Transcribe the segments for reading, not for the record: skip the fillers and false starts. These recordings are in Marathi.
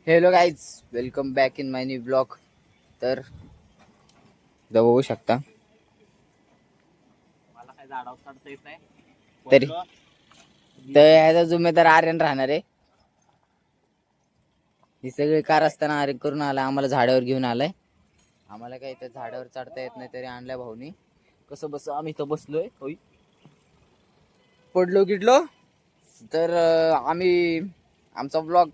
Hello guys, welcome back in my new blog. तर बघू शकता मला काय झाडावर चढता येत नाही तरी तर ह्याचा जुम्मेदार आर्यन राहणार आहे. ही सगळी कार असताना आर्यन करून आला, आम्हाला झाडावर घेऊन आलाय. आम्हाला काही तर झाडावर चढता येत नाही तरी आणल्या भाऊनी. कसं बस आम्ही तर बसलोय, होई पडलो गिडलो तर आम्ही आमचा ब्लॉग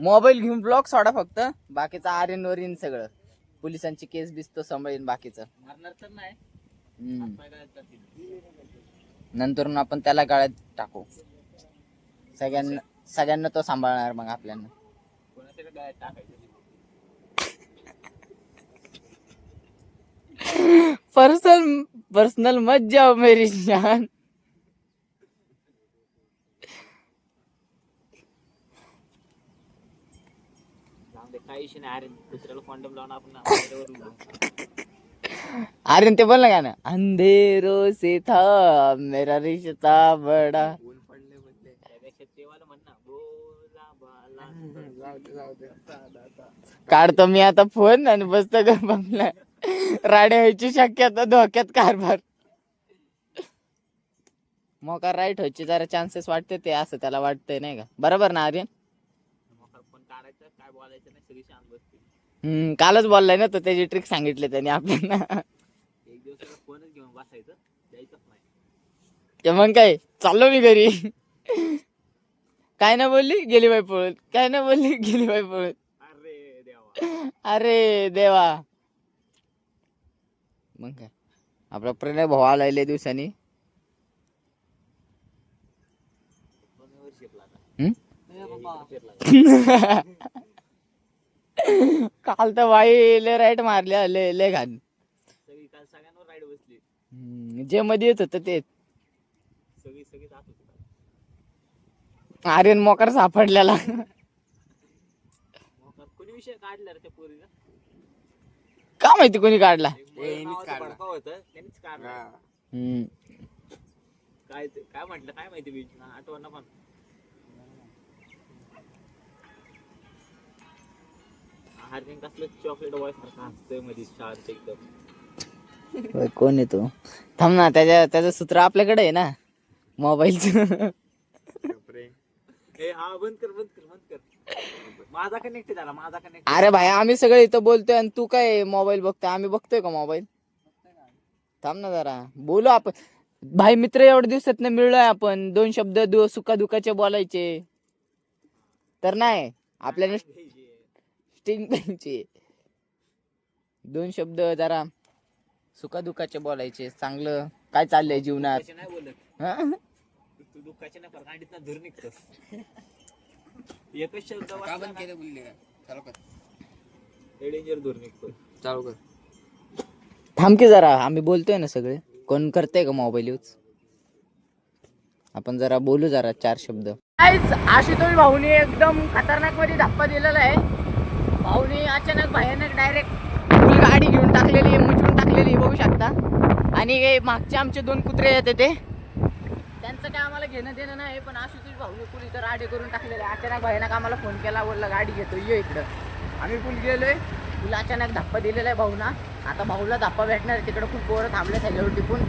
मोबाईल घेऊन ब्लॉग सोडा फक्त. बाकीचं आर्यन वरीन सगळं पोलिसांची केस बिसतो सांभाळीन बाकीचं. मारणार तर नाही. नंतर आपण त्याला गाळ्यात टाकू. सगळ्यांना तो सांभाळणार मग आपल्याला. कोणाच्या गाड्यात टाकायचं पर्सनल मत जाओ मेरी जान. काही इशू नाही. अरे दुसऱ्याला कॉन्डम लावून आपण आर्यन ते बोल ना गाणं, अंधेरो से था मेरा रिश्ता बडा. त्यापेक्षा तेवाला म्हण ना, बोला बाला. काढतो मी आता फोन आणि बसतो का बंगला. राडे व्हायची शक्यता धोक्यात कारभार. मोकार राईट व्हायची जरा चान्सेस वाटते ते, असं त्याला वाटतंय नाही का? बरोबर ना आर्यन? पण काढायचं काय बोलायचं नाही, सगळी शांत बसते. कालच बोललाय ना तो, त्याची ट्रिक सांगितली त्यांनी आपल्याला. एक दिवस फोनच घेऊन बसायचं, द्यायचंच नाही. ते मग काय चाललो मी घरी. काय ना बोलली गेली बाई पळत, काय ना बोलली गेली बाई पळत. अरे देवा. अरे देवा. मग काय आपला प्रणय भाऊ आलाय लय दिवसांनी. काल तर बाई लय राईट मारले, लय घाण. सगळी काल सगळ्यांवर राईड बसली. जे मध्ये येत होत ते सगळी जात होती. आर्यन मोकार सापडलेला. कोणी विषय काढला रे त्या पोरीला? का माहिती कोणी काढला. त्यांनीच काढला. काय म्हटलं काय माहिती बीच आठवण पण. हार्दिक कसलं चॉकलेट बॉय सारखा हसतोय मध्ये शार्ट एकदम. कोण येतो थांब ना, त्याचं सूत्र आपल्याकडे आहे ना मोबाईलचं. हा बंद कर. माझा कनेक्ट झाला, माझा कनेक्ट. अरे भाई आम्ही सगळे इथं बोलतोय आणि तू काय मोबाईल बघतोय? आम्ही बघतोय का मोबाईल? थांब ना जरा बोलू आपण. भाई मित्र एवढ्या दिवसात मिळलोय आपण, 2 शब्द सुखादुखाचे बोलायचे तर नाही आपल्याला. स्टिंग द्यायचे 2 शब्द जरा सुखादुखाचे बोलायचे. चांगलं काय चाललंय जीवनात नाही बोलत. हा? तू दुःखाचे नाही पण गाडीत धूर निघतो. एकच शब्द का बंद केलं बोलले का? चालू कर. डेंजर धूर निघतो. चालू कर. थांब की जरा, आम्ही बोलतोय ना सगळे. कोण करतंय का मोबाईल यूज? आपण जरा बोलू जरा 4 शब्द. आशुतोष भाऊनी एकदम खतरनाक मध्ये धप्पा दिलेला आहे. भाऊनी अचानक भयानक डायरेक्ट फुल गाडी घेऊन टाकलेली, मुचून टाकलेली बघू शकता. आणि मागचे आमचे 2 कुत्रे येते ते, त्यांचं काय आम्हाला घेणं देणं नाही. पण आशुतोष भाऊने फुल इथं राडे करून टाकलेले. अचानक भयानक आम्हाला फोन केला, बोलला गाडी घेतो ये इकडं. आम्ही फुल गेलोय. फुल अचानक धप्पा दिलेला आहे भाऊना. आता भाऊला धप्पा भेटणार आहे तिकडं. खूप पोरं थांबले त्याच्यावर टिपून.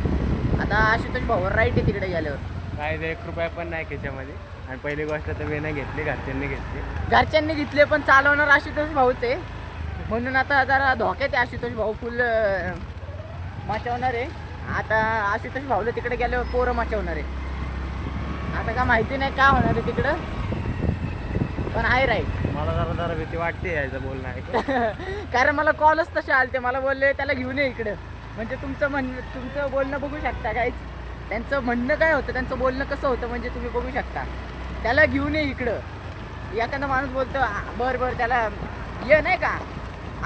आता आशुतोष भाऊवर राईट आहे तिकडे गेल्यावर. काय 1 रुपया पण नाही खिच्यामध्ये. आणि पहिली गोष्ट तर मी नाही घेतली, घरच्यांनी घेतले पण चालवणार आशुतोष भाऊच आहे. म्हणून आता जरा धोक्यात आहे आशुतोष भाऊ. फुल मचवणार आहे. आता आशुतोष भाऊला तिकडे गेल्यावर पोरं मचवणार आहे. आता का माहिती नाही काय होणार आहे तिकडं, पण आहे राईट. मला जरा भीती वाटते यायचं बोलणं आहे. कारण मला कॉलच तसे आलते. मला बोलले त्याला घेऊन ये इकडं. म्हणजे तुमचं बोलणं बघू शकता काहीच. त्यांचं म्हणणं काय होतं, त्यांचं बोलणं कसं होतं म्हणजे तुम्ही बघू शकता. त्याला घेऊन ये इकडं. एखादा माणूस बोलतो बरं त्याला ये नाही का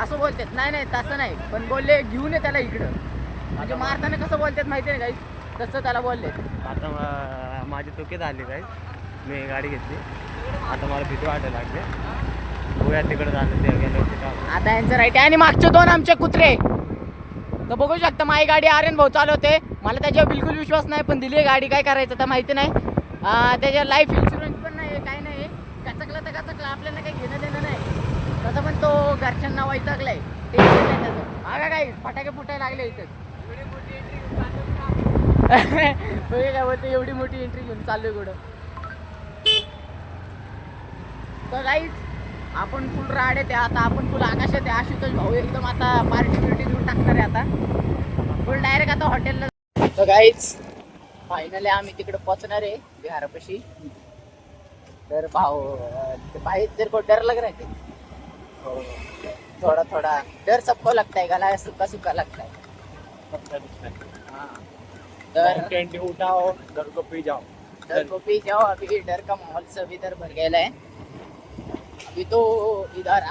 असं बोलतात. नाही तसं नाही, पण बोलले घेऊन ये त्याला इकडं. म्हणजे मारताना कसं बोलतात माहिती आहे काही, तसं त्याला बोलले. आता माझी चुकी झाली काय, मी गाडी घेतली. आता मला भीती वाटायला लागते. बघूया तिकडे झालं ते गेलं. आता यांचं राईट आहे. आणि मागचे 2 आमचे कुत्रे तर बघू शकता. माझी गाडी आर्यन भाऊ चालवते. मला त्याच्यावर बिलकुल विश्वास नाही, पण दिली गाडी. काय करायचं तर माहिती नाही. त्याच्या लाईफ इन्शुरन्स पण नाही, काय नाही. कचकला तर कचकला. आपल्या आपल्याला काही घेणं देणं नाही. तसं पण तो घरच्यांना वैतागलाय, टेन्शन नाही त्याचं. मागा काय फटाके फुटायला लागले इथंच. काय बोलते एवढी मोठी एंट्री घेऊन चालू आहे कुठं. तर काहीच आपण फुल राड आहे. आता आपण फुल आकाशात आहे. आशुतोष भाऊ एकदम आता पार्टी बिर्टी देऊन टाकणार आहे आता फुल डायरेक्ट आता हॉटेलला. तर काहीच फायनली आम्ही तिकडे पोहोचणार आहे बिहारापाशी. तर भाऊ बाहेर तेरे को डर लग रहा है? थोड़ा थोड़ा डर सबको लगता है, गला सूखा सूखा लगता है. हाँ. डर उठाओ, डर को पी जाओ. डर को पी जाओ. अभी डर का माहौल सब इधर भर गया है. अभी तो इधर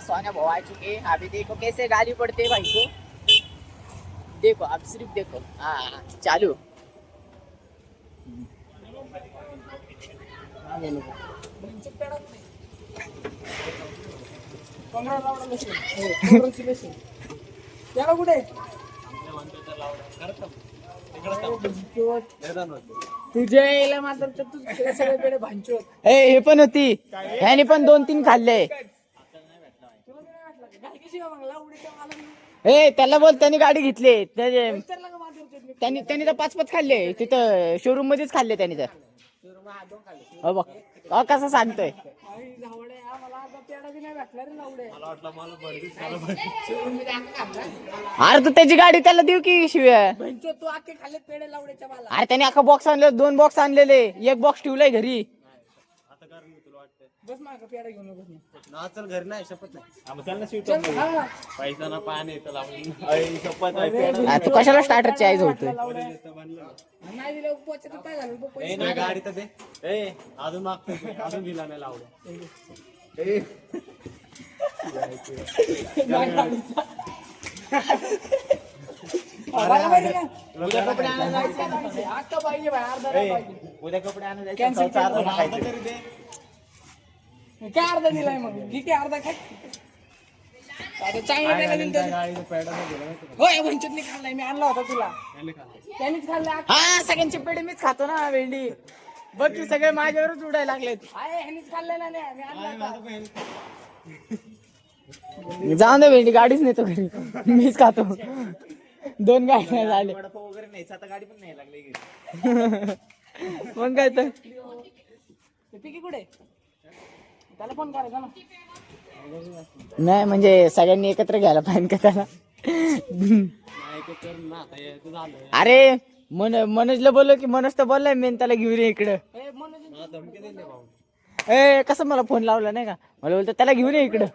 सोना भाव आ चुके. अभी देखो कैसे गाली पड़ते भाई को. देखो अब सिर्फ देखो. हाँ चालू. तुझ्या यायला मात्र सगळ्याकडे भांचो. हे पण होती. ह्याने पण 2-3 खाल्ले. त्याला बोल त्याने गाडी घेतली. त्यांनी तर 5-5 खाल्ले तिथं शोरूम मध्येच खाल्ले त्यांनी. तर बघ कसं सांगतोय. अरे तू त्याची गाडी त्याला देऊ की शिव्या. तू आखे खाल्ले पेढे लावड्याच्या मला. अरे त्याने अख्खा बॉक्स आणले. 2 बॉक्स आणलेले. 1 बॉक्स ठेवलाय घरी. बस माग पेढा घेऊन बस ना चल घरी नाही शपथ नाही. पैसा ना पाणी शपथ तू कशाला स्टार्टरची आईज होतोय. नाही दिलं पोचत काय झालं. नाही गाडी तर दे. अजून मागतोय अजून दिला नाही लावलं. उद्या कपडे आणायला जायचे. आता पाहिजे भाई अर्धा पाहिजे. उद्या कपडे आणायला Cancel जायचे. तरी दे. काय अर्धा दिलाय मग. ठीक आहे अर्धा काय. आता चांगला पेढा दिला. होय वंचितने खाल्लाय. मी आणला होता तुला. त्यांनीच खाल्लाय. हा सगळ्यांचे पेढे मीच खातो ना भेंडी. बघ की सगळे माझ्यावरच उडायला लागलेत. आहे ह्यांनीच खाल्लेला नाही. मी आणला होता. जाऊन दे भेंडी गाडीच नेतो घरी. मीच खातो. 2 गाड्या झाले. वडापाव वगैरे नाही आता गाडी पण नाही लागली घरी. मग काय तर. ते पिकी कुठे. त्याला फोन करायचा ना. नाही म्हणजे सगळ्यांनी एकत्र घ्यायला पाहिजे का त्याला. अरे मनोजला बोललो की मनोज तर बोललाय मेन त्याला घेऊन ये इकडं. कसं मला फोन लावला नाही का. मला बोलतो त्याला घेऊन ये इकडं.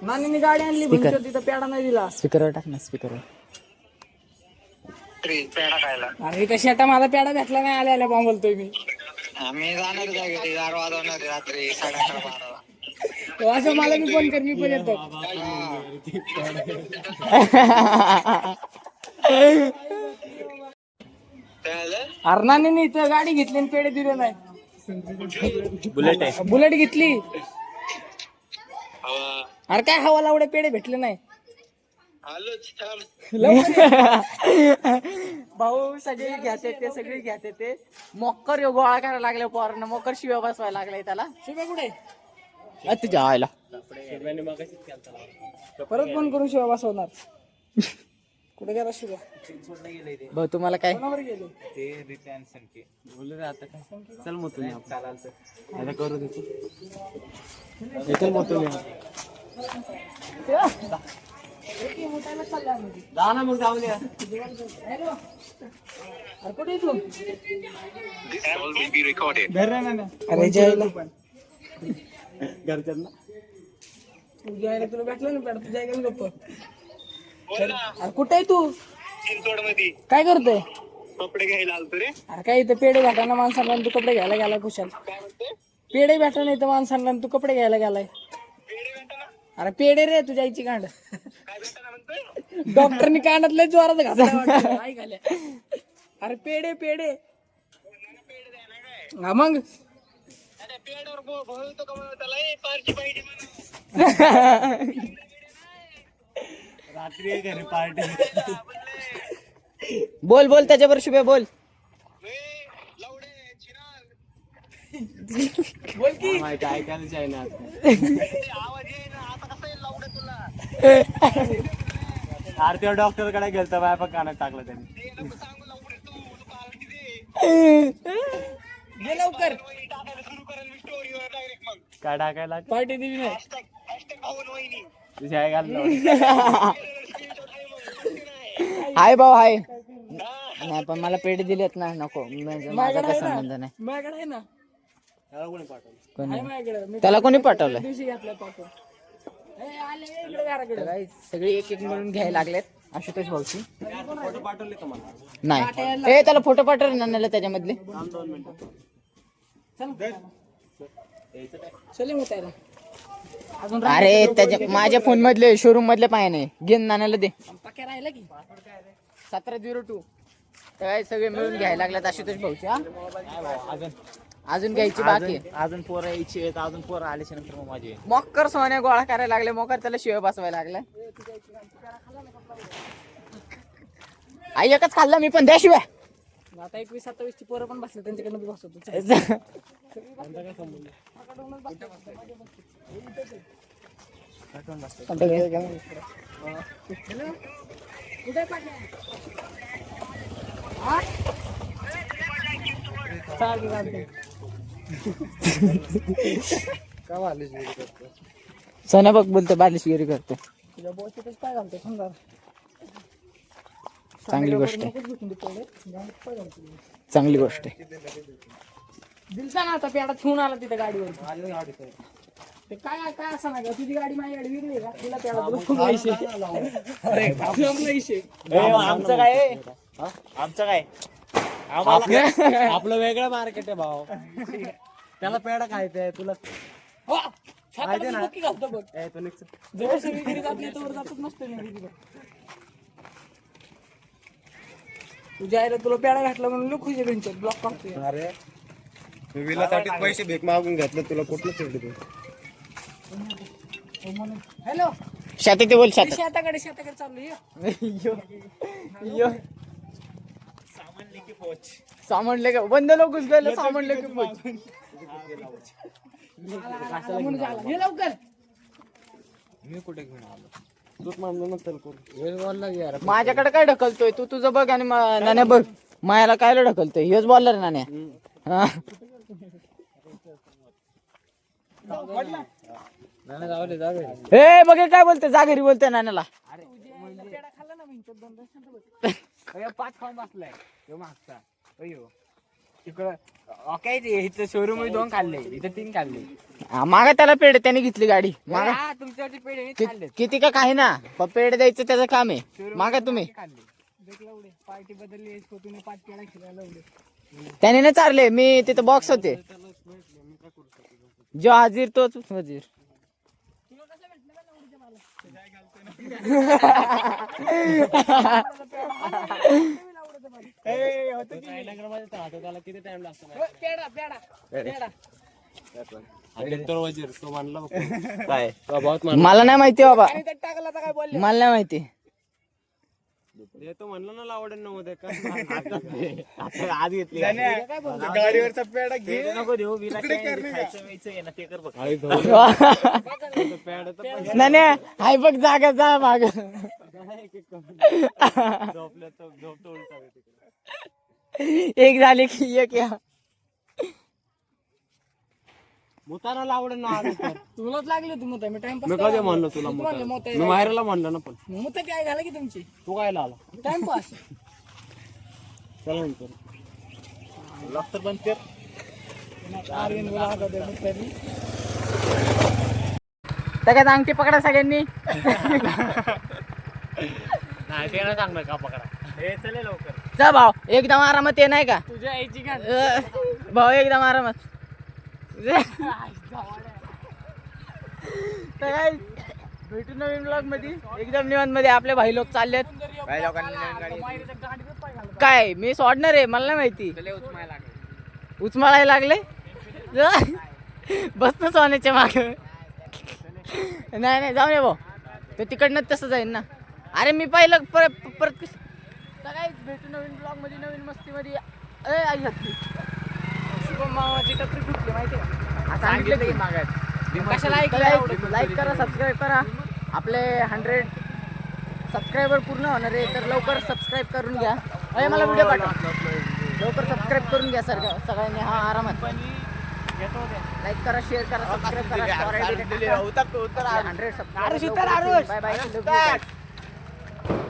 नानीने गाडी आणली म्हणजे तिथं पेढा नाही दिला. स्पीकरवर टाक ना. स्पीकरवर. अरे इथं शेटा माझा पेढा भेटला नाही. आल्या बॉम्ब बोलतोय मी. मी जाणार घरी 4 वाजवणार रात्री 11:30-12. असं मला मी फोन कर. मी पण येतो. अरे नानीने इथं गाडी घेतली आणि पेढे दिले नाही. बुलेट आहे. बुलेट घेतली. अरे काय हवा लावडे पेढे भेटले नाही. भाऊ सगळे घ्याते ते सगळे घ्याते ते. मोकर गोळा करायला लागले पोरांना. मोकर शिव्या बसवायला लागलाय त्याला. शिव्या कुठे. तुझ्या आयला परत फोन करून शिव्या बसवणार. कुठे गेला शिव्या. भाऊ तुम्हाला काय गेले. बोलू रे आता काय. चल मग तुम्ही आता करू देतो. चल मग तुम्ही जा ना मग जाऊ द्या. अरे कुठे तू. अरे जायला घरच्यांना तुझ्या आईला तुला भेटलं ना पेढा. तुझ्या आईला गप्प. अरे कुठे आहे तू. काय करतोय. कपडे घ्यायला आलतो रे. अरे काय इथं पेढे भेटाना माणसांना तू कपडे घ्यायला गेला कुशाल. पेढे भेटाना इथं माणसांना तू कपडे घ्यायला गेलाय. अरे पेढे रे तुझ्या आईची कांड. डॉक्टरनी कानातले जोरात घातला. अरे पेढे पेढे. हा मग रात्री घरी पार्टी. बोल बोल त्याच्यावर शुभे बोल. लवडे चिराग बोल की माहिती ऐकायलाच आहे ना आवाज येईना आता कसं येईल लवडे तुला आरतीवर डॉक्टर कडे गेलतो बाय पण कानात टाकलं त्यांनी. ते नको सांगू लवडे तू पार्टी दे ये लवकर वहिनी टाकायला सुरू करेल मी स्टोरीवर डायरेक्ट मग काय टाकायला पार्टी दिली नाही हॅशटॅग भाऊन वहिनी तुझी आई घालतो. हाय भाऊ हाय. नाही पण मला पेढे दिलेत ना नको म्हणजे माझा काही संबंध नाही. माझ्याकडे आहे ना कोणी? आहे माझ्याकडे मी त्याला कोणी पाठवलंय? दिवशी घातलं पाठवून आले इकडे घराकडे काय सगळी एक एक मिळून घ्यायला लागलेत आशुतोष भाऊची. फोटो पाठवले का मला? नाही ए त्याला फोटो पाठव नानाला त्याच्यामधले. चले मग त्याला अजून अरे त्याच्या माझ्या फोन मधले शोरूम मधले पाय नाही घेन नानाला दे. पक्या राहिला की 1702 काय सगळे मिळून घ्यायला लागल्यात आशुतोष भाऊची. हा? अजून घ्यायची बाकी आहे. अजून पोरं यायची आहेत, अजून पोरं आल्याच्या नंतर मग माझी मोकर सोन्या गोळा करायला लागले. मोकर त्याला शिवाय बसवायला लागलाय. आई एकच खाल्ला मी पण द्या शिवाय. आता 21-27 ची पोरं पण बसले त्यांच्याकडनं बी बसवतो कुठे पाठवा सोन्या बघ बोलतो बालिशगिरी करतो. तुझ्या बोचेतच काय घालतो समजा चांगली गोष्ट आहे. चांगली गोष्ट आहे. दिलता ना आता पेडा ठेवून आला तिथे गाडीवर ते काय काय असं नाही का तुझी गाडी माझी गाडी वेगळी आहे का तिला पेडा आमचं काय आहे? आमचं काय आपलं वेगळं मार्केट आहे भाऊ. त्याला पेढा खायचंय तुला. घालतो बघ जवळ सगळी घरी जात नाही तर जातच नसतो तुझ्या आईला तुला पेडा घातला म्हणून लोक खुशी त्यांच्यात ब्लॉक करतोय. अरे विलासाठी पैसे भीक मागून घेतलं तुला कुठलं फेडतो. हॅलो शाती ते बोल शाती. शेताकडे चाललो सामान लेके बंद लोक गेले सामान लेके पोच. ये लवकर मी कुठे घेऊन आलो तूच म्हणलो ना तर बोलला यार. माझ्याकडे काय ढकलतोय तू तुझं बघ आणि नाण्या बघ मायाला काय ढकलतोय हेच बोलला रे नाण्या. हा. ए बघ काय बोलते जा घरी बोलते नाण्याला. पाच खाऊन बसलाय मागचा तिकडं काय इथं शोरूम मध्ये 2 खाल्ले इथं 3 खाल्ले. मागा त्याला पेढे त्याने घेतली गाडी मागा. तुमच्यावरची पेढे किती का काही ना पण पेढे द्यायचं त्याचं काम आहे. मागा तुम्ही पार्टी बदलली तुम्ही 5 पेडा खिलायला लावले त्याने ना चारले मी तिथं बॉक्स होते जो हाजीर तोच वजीर. त्याला किती टाइम लागतो पेडा पेडा पेडा वजीर तो म्हणला काय मला नाही माहिती बाबा आणि त्यात टाकला तर काय बोलले मला नाही माहिती. तो म्हणलं ना लावडे नव्हते का आज घेतली गाडीवरचा पेढा घे नको देऊ विला खायचं वेयचं आहे ना ते कर बघ. पेढा तर नाही हाय बघ जागा जा माग. झोपलं तर झोपतो उलटा एक झाले की एक या मुताना लावडे ना तुलाच लागले तू मत मी टाइमपास मी कधी म्हणलो तुला मी माहेराला म्हणलं ना पण मत काय झालं की तुमची तू काय आला टाइमपास चला नंतर लॉक तर बंद कर. तर काय अंगठी पकडा सगळ्यांनी. नाही ते ना सांगणार का पकडा हे चले लवकर जा भाऊ एकदम आरामात ये नाही का तुझ्या आईची गाण भाऊ एकदम आरामात. तर काय भेटू नवीन ब्लॉग मध्ये एकदम निवांत मध्ये आपले भाई लोक चाललेत. काय मी सोडणार आहे मला नाही माहिती. उचमाळायला लागले बस ना सोन्याच्या माग. नाही जाऊ नये भाऊ तो तिकडनं तसं जाईल ना. अरे मी पहिलं परत तर काहीच भेटू नवीन ब्लॉग मध्ये नवीन मस्ती मध्ये आई हत्ती शुभम मामाची टपरी फुटली माहिती का? सांगितलं की कशाला लाईक करा सबस्क्राईब करा आपले 100 सबस्क्रायबर पूर्ण होणार आहे तर लवकर सबस्क्राईब करून घ्या अरे मला व्हिडिओ पाठवा लवकर सबस्क्राईब करून घ्या सगळ्यांनी हा आरामात लाईक करा शेअर करा सबस्क्राईब करा 100 सबस्क्राईब बाय बाय